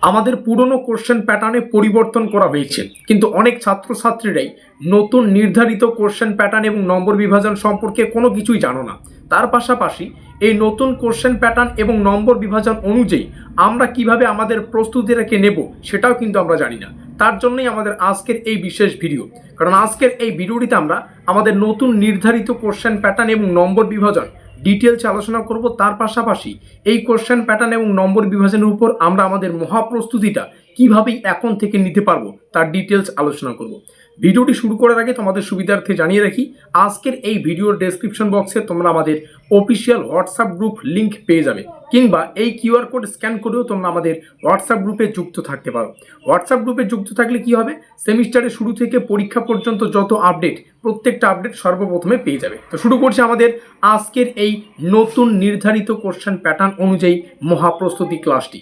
আমাদের পুরনো কোশ্চেন প্যাটার্নে পরিবর্তন করা হয়েছে, কিন্তু অনেক ছাত্রছাত্রীরাই নতুন নির্ধারিত কোশ্চেন প্যাটার্ন এবং নম্বর বিভাজন সম্পর্কে কোনো কিছুই জানো না। তার পাশাপাশি এই নতুন কোশ্চেন প্যাটার্ন এবং নম্বর বিভাজন অনুযায়ী আমরা কিভাবে আমাদের প্রস্তুতিটাকে নেব সেটাও কিন্তু আমরা জানি না। তার জন্যই আমাদের আজকের এই বিশেষ ভিডিও, কারণ আজকের এই ভিডিওটিতে আমরা আমাদের নতুন নির্ধারিত কোশ্চেন প্যাটার্ন এবং নম্বর বিভাজন ডিটেলস আলোচনা করব। তার পাশাপাশি এই কোশ্চেন প্যাটার্ন এবং নম্বর বিভাজনের উপর আমরা আমাদের মহাপ্রস্তুতিটা কিভাবে এখন থেকে নিতে পারবো তার ডিটেলস আলোচনা করব। ভিডিওটি শুরু করার আগে তোমাদের সুবিধার্থে জানিয়ে রাখি, আজকের এই ভিডিওর ডেসক্রিপশন বক্সে তোমরা আমাদের অফিসিয়াল হোয়াটসঅ্যাপ গ্রুপ লিঙ্ক পেয়ে যাবে, কিংবা এই কিউআর কোড স্ক্যান করেও তোমরা আমাদের হোয়াটসঅ্যাপ গ্রুপে যুক্ত থাকতে পারো। হোয়াটসঅ্যাপ গ্রুপে যুক্ত থাকলে কি হবে, সেমিস্টারের শুরু থেকে পরীক্ষা পর্যন্ত যত আপডেট, প্রত্যেকটা আপডেট সর্বপ্রথমে পেয়ে যাবে। তো শুরু করছি আমাদের আজকের এই নতুন নির্ধারিত কোশ্চেন প্যাটার্ন অনুযায়ী মহাপ্রস্তুতি ক্লাসটি।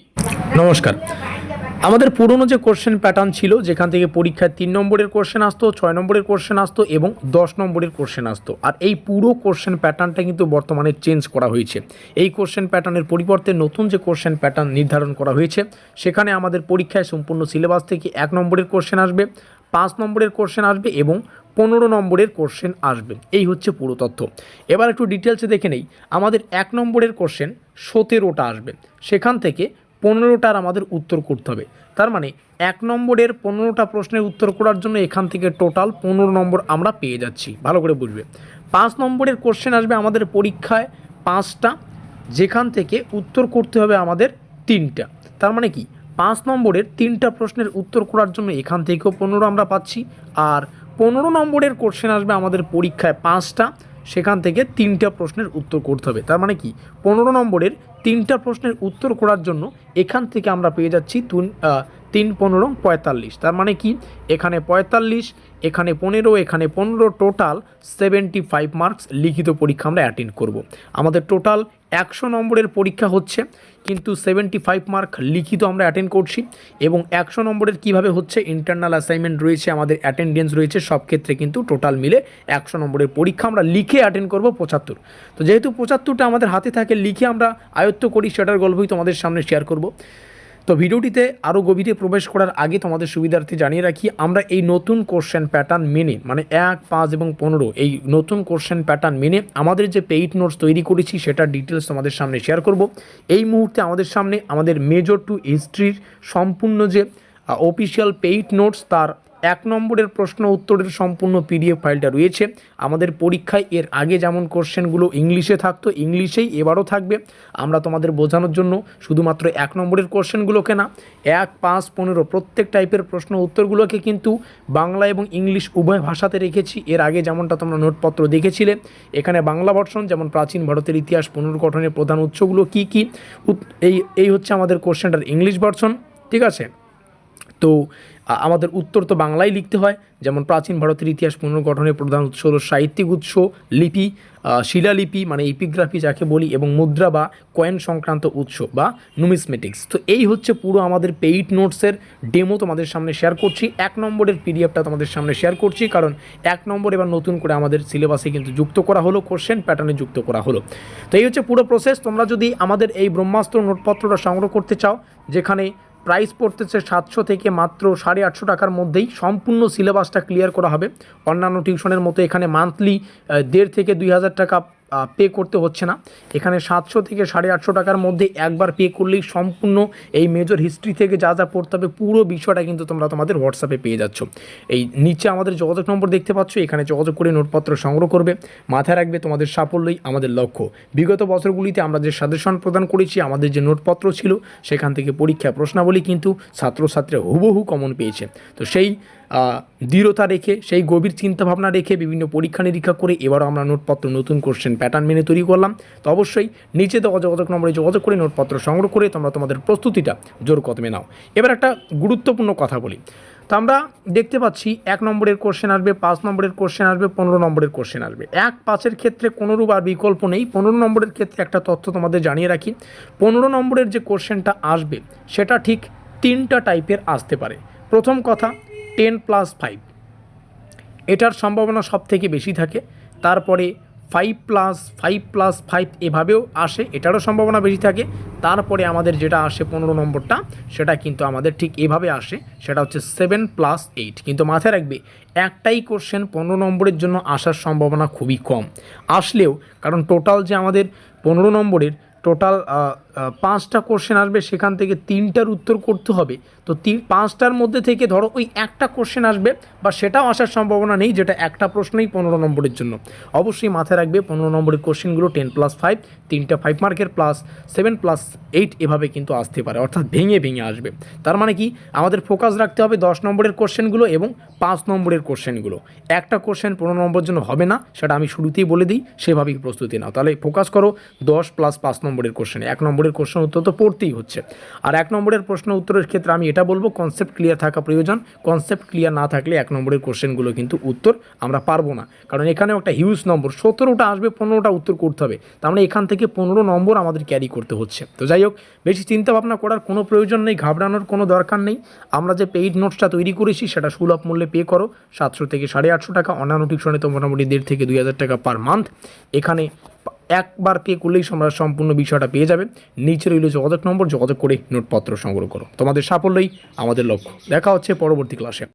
নমস্কার। আমাদের পুরনো যে কোশ্চেন প্যাটার্ন ছিল, যেখান থেকে পরীক্ষায় 3 নম্বরের কোশ্চেন আসতো, 6 নম্বরের কোশ্চেন আসতো এবং 10 নম্বরের কোশ্চেন আসতো, আর এই পুরো কোশ্চেন প্যাটার্নটা কিন্তু বর্তমানে চেঞ্জ করা হয়েছে। এই কোশ্চেন প্যাটার্নের পরিবর্তে নতুন যে কোশ্চেন প্যাটার্ন নির্ধারণ করা হয়েছে, সেখানে আমাদের পরীক্ষায় সম্পূর্ণ সিলেবাস থেকে 1 নম্বরের কোশ্চেন আসবে, 5 নম্বরের কোশ্চেন আসবে এবং 15 নম্বরের কোশ্চেন আসবে। এই হচ্ছে পুরো তথ্য। এবার একটু ডিটেলসে দেখে নেই। আমাদের 1 নম্বরের কোশ্চেন 17টা আসবে, সেখান থেকে 15টার আমাদের উত্তর করতে হবে। তার মানে 1 নম্বরের 15টা প্রশ্নের উত্তর করার জন্য এখান থেকে টোটাল 15 নম্বর আমরা পেয়ে যাচ্ছি। ভালো করে বুঝবে। 5 নম্বরের কোশ্চেন আসবে আমাদের পরীক্ষায় 5টা, যেখান থেকে উত্তর করতে হবে আমাদের 3টা। তার মানে কি, 5 নম্বরের 3টা প্রশ্নের উত্তর করার জন্য এখান থেকেও 15 আমরা পাচ্ছি। আর 15 নম্বরের কোশ্চেন আসবে আমাদের পরীক্ষায় 5টা, সেখান থেকে 3টা প্রশ্নের উত্তর করতে হবে। তার মানে কি, 15 নম্বরের 3টা প্রশ্নের উত্তর করার জন্য এখান থেকে আমরা পেয়ে যাচ্ছি 3 15 45। তার মানে কি, এখানে 45, এখানে 15, এখানে 15, টোটাল 75 মার্কস লিখিত পরীক্ষা আমরা অ্যাটেন্ড করব। আমাদের টোটাল 100 নম্বরের পরীক্ষা হচ্ছে, কিন্তু 75 মার্ক লিখিত আমরা অ্যাটেন্ড করছি। এবং 100 নম্বরের কিভাবে হচ্ছে, ইন্টারনাল অ্যাসাইনমেন্ট রয়েছে, আমাদের অ্যাটেন্ডেন্স রয়েছে, সব ক্ষেত্রে কিন্তু টোটাল মিলে 100 নম্বরের পরীক্ষা আমরা লিখে অ্যাটেন্ড করব 75। তো যেহেতু 75টা আমাদের হাতে থাকে, লিখে আমরা আয়ত্ত করি, সেটার গল্পই তোমাদের সামনে শেয়ার করব। তো ভিডিওটিতে আরও গভীরে প্রবেশ করার আগে তোমাদের সুবিধার্থে জানিয়ে রাখি, আমরা এই নতুন কোশ্চেন প্যাটার্ন মেনে, মানে 1, 5 এবং 15 এই নতুন কোশ্চেন প্যাটার্ন মেনে আমাদের যে পেইড নোটস তৈরি করেছি, সেটার ডিটেলস তোমাদের সামনে শেয়ার করব। এই মুহূর্তে আমাদের সামনে আমাদের মেজর টু হিস্ট্রির সম্পূর্ণ যে অফিসিয়াল পেইড নোটস, তার 1 নম্বরের প্রশ্ন উত্তরের সম্পূর্ণ পিডিএফ ফাইলটা রয়েছে। আমাদের পরীক্ষায় এর আগে যেমন কোশ্চেনগুলো ইংলিশে থাকতো, ইংলিশেই এবারও থাকবে। আমরা তোমাদের বোঝানোর জন্য শুধুমাত্র 1 নম্বরের কোশ্চেনগুলোকে না, 1, 5, 15 প্রত্যেক টাইপের প্রশ্ন উত্তরগুলোকে কিন্তু বাংলা এবং ইংলিশ উভয় ভাষাতে রেখেছি। এর আগে যেমনটা তোমরা নোটপত্র দেখেছিলে, এখানে বাংলা ভার্সন, যেমন প্রাচীন ভারতের ইতিহাস পুনর্গঠনের প্রধান উৎসগুলো কী কী, এই হচ্ছে আমাদের কোশ্চেনটার ইংলিশ ভার্সন। ঠিক আছে, তো আমাদের উত্তর তো বাংলায় লিখতে হয়। যেমন প্রাচীন ভারতের ইতিহাস পুনর্গঠনের প্রধান উৎস হলো সাহিত্যিক উৎস, লিপি, শিলালিপি মানে এপিগ্রাফি যাকে বলি, এবং মুদ্রা বা কয়েন সংক্রান্ত উৎস বা নুমিসমেটিক্স। তো এই হচ্ছে পুরো আমাদের পেইড নোটসের ডেমো তোমাদের সামনে শেয়ার করছি। 1 নম্বরের পিডিএফটা তোমাদের সামনে শেয়ার করছি, কারণ 1 নম্বর এবার নতুন করে আমাদের সিলেবাসে কিন্তু যুক্ত করা হলো, কোশ্চেন প্যাটার্নে যুক্ত করা হলো। তো এই হচ্ছে পুরো প্রসেস। তোমরা যদি আমাদের এই ব্রহ্মাস্ত্র নোটপত্রটা সংগ্রহ করতে চাও, যেখানে প্রাইস পড়তেছে 700 থেকে মাত্র 850 টাকার মধ্যেই সম্পূর্ণ সিলেবাসটা ক্লিয়ার করা হবে। অন্যান্য টিউশনের মতো এখানে মান্থলি 1,500 থেকে 2,000 টাকা পে করতে হচ্ছে না। এখানে 700 থেকে 850 টাকার মধ্যে একবার পে করলেই সম্পূর্ণ এই মেজর হিস্ট্রি থেকে যা যা পড়তে হবে পুরো বিষয়টা কিন্তু তোমরা তোমাদের হোয়াটসঅ্যাপে পেয়ে যাচ্ছ। এই নিচে আমাদের যোগাযোগ নম্বর দেখতে পাচ্ছ, এখানে যোগাযোগ করে নোটপত্র সংগ্রহ করবে। মাথায় রাখবে, তোমাদের সাফল্যই আমাদের লক্ষ্য। বিগত বছরগুলিতে আমরা যে সাজেশন প্রদান করেছি, আমাদের যে নোটপত্র ছিল, সেখান থেকে পরীক্ষা প্রশ্নাবলী কিন্তু ছাত্রছাত্রীরা হুবহু কমন পেয়েছে। তো সেই দৃঢ়তা রেখে, সেই গভীর চিন্তাভাবনা রেখে বিভিন্ন পরীক্ষা নিরীক্ষা করে এবারও আমরা নোটপত্র নতুন কোশ্চেন প্যাটার্ন মেনে তৈরি করলাম। তো অবশ্যই নিচে দেওয়া যোগাযোগ নম্বরে যোগাযোগ করে নোটপত্র সংগ্রহ করে তোমরা তোমাদের প্রস্তুতিটা জোর কদমে নাও। এবার একটা গুরুত্বপূর্ণ কথা বলি। তো আমরা দেখতে পাচ্ছি 1 নম্বরের কোশ্চেন আসবে, 5 নম্বরের কোশ্চেন আসবে, 15 নম্বরের কোশ্চেন আসবে। 1, 5-এর ক্ষেত্রে কোনোরূপ আর বিকল্প নেই। 15 নম্বরের ক্ষেত্রে একটা তথ্য তোমাদের জানিয়ে রাখি, 15 নম্বরের যে কোশ্চেনটা আসবে সেটা ঠিক 3টা টাইপের আসতে পারে। প্রথম কথা, 10+5 এটার সম্ভাবনা সব থেকে বেশি থাকে। তারপরে 5+5+5 এভাবেও আসে, এটারও সম্ভাবনা বেশি থাকে। তারপরে আমাদের যেটা আসে 15 নম্বরটা, সেটা কিন্তু আমাদের ঠিক এভাবে আসে, সেটা হচ্ছে 7+8। কিন্তু মাথায় রাখবে একটাই কোশ্চেন 15 নম্বরের জন্য আসার সম্ভাবনা খুবই কম, আসলেও কারণ টোটাল যে আমাদের 15 নম্বরের টোটাল 5টা কোশ্চেন আসবে, সেখান থেকে 3টার উত্তর করতে হবে। তো 5টার মধ্যে থেকে ধরো ওই একটা কোশ্চেন আসবে, বা সেটাও আসার সম্ভাবনা নেই যেটা একটা প্রশ্নই 15 নম্বরের জন্য। অবশ্যই মাথায় রাখবে 15 নম্বরের কোশ্চেনগুলো 10+5, 3টা 5 মার্কের প্লাস 7+8 এভাবে কিন্তু আসতে পারে, অর্থাৎ ভেঙে ভেঙে আসবে। তার মানে কি আমাদের ফোকাস রাখতে হবে 10 নম্বরের কোশ্চেনগুলো এবং 5 নম্বরের কোশ্চেনগুলো। একটা কোশ্চেন 15 নম্বরের জন্য হবে না, সেটা আমি শুরুতেই বলে দিই, সেভাবেই প্রস্তুতি নাও। তাহলে ফোকাস করো 10 + 5 নম্বরের কোশ্চেনে। 1 নম্বরের কোশ্চেন উত্তর তো পড়তেই হচ্ছে। আর 1 নম্বরের প্রশ্ন উত্তরের ক্ষেত্রে আমি এটা বলবো কনসেপ্ট ক্লিয়ার থাকা প্রয়োজন। কনসেপ্ট ক্লিয়ার না থাকলে 1 নম্বরের কোশ্চেনগুলো কিন্তু উত্তর আমরা পারবো না, কারণ এখানেও একটা হিউজ নম্বর, 17টা আসবে, 15টা উত্তর করতে হবে। তার মানে এখান থেকে 15 নম্বর আমাদের ক্যারি করতে হচ্ছে। তো যাই হোক, বেশি চিন্তা ভাবনা করার কোনো প্রয়োজন নেই, ঘাবড়ানোর কোনো দরকার নেই। আমরা যে পেইড নোটসটা তৈরি করেছি সেটা সুলভ মূল্যে পে করো, 700 থেকে 850 টাকা। অন্যান্য টিউশনে তো মোটামুটি 1.5 থেকে 2,000 টাকা পার মান্থ। এখানে একবার পে করলেই তোমরা সম্পূর্ণ বিষয়টা পেয়ে যাবে। নিচে রইল যোগাযোগ নম্বর, যোগাযোগ করে নোটপত্র সংগ্রহ করো। তোমাদের সাফল্যই আমাদের লক্ষ্য। দেখা হচ্ছে পরবর্তী ক্লাসে।